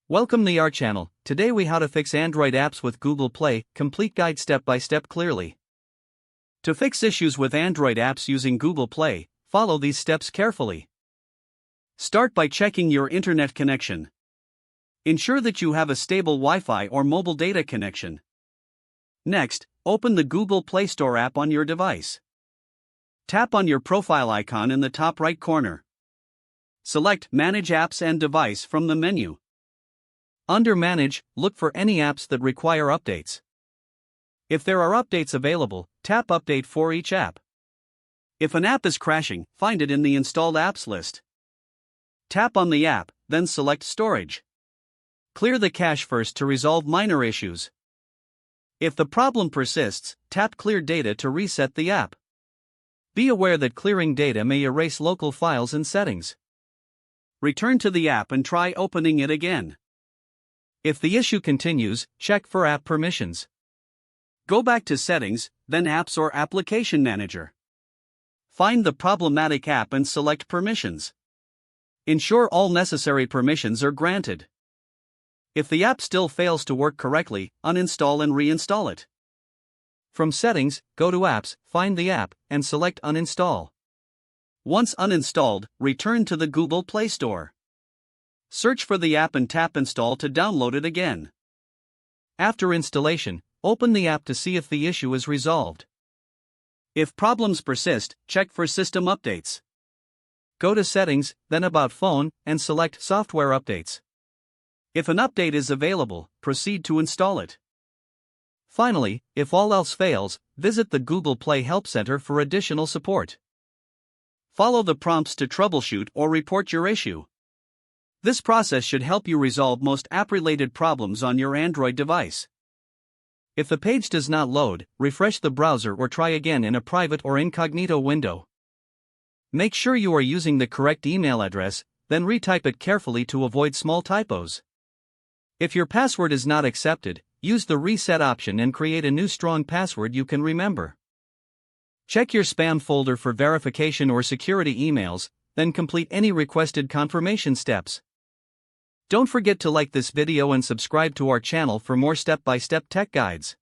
Welcome to our channel. Today we how to fix Android apps with Google Play, complete guide step by step clearly. To fix issues with Android apps using Google Play, follow these steps carefully. Start by checking your internet connection. Ensure that you have a stable Wi-Fi or mobile data connection. Next, open the Google Play Store app on your device. Tap on your profile icon in the top right corner. Select Manage Apps and Device from the menu. Under Manage, look for any apps that require updates. If there are updates available, tap Update for each app. If an app is crashing, find it in the Installed Apps list. Tap on the app, then select Storage. Clear the cache first to resolve minor issues. If the problem persists, tap Clear Data to reset the app. Be aware that clearing data may erase local files and settings. Return to the app and try opening it again. If the issue continues, check for app permissions. Go back to Settings, then Apps or Application Manager. Find the problematic app and select Permissions. Ensure all necessary permissions are granted. If the app still fails to work correctly, uninstall and reinstall it. From Settings, go to Apps, find the app, and select Uninstall. Once uninstalled, return to the Google Play Store. Search for the app and tap Install to download it again. After installation, open the app to see if the issue is resolved. If problems persist, check for system updates. Go to Settings, then About Phone, and select Software Updates. If an update is available, proceed to install it. Finally, if all else fails, visit the Google Play Help Center for additional support. Follow the prompts to troubleshoot or report your issue. This process should help you resolve most app-related problems on your Android device. If the page does not load, refresh the browser or try again in a private or incognito window. Make sure you are using the correct email address, then retype it carefully to avoid small typos. If your password is not accepted, use the reset option and create a new strong password you can remember. Check your spam folder for verification or security emails, then complete any requested confirmation steps. Don't forget to like this video and subscribe to our channel for more step-by-step tech guides.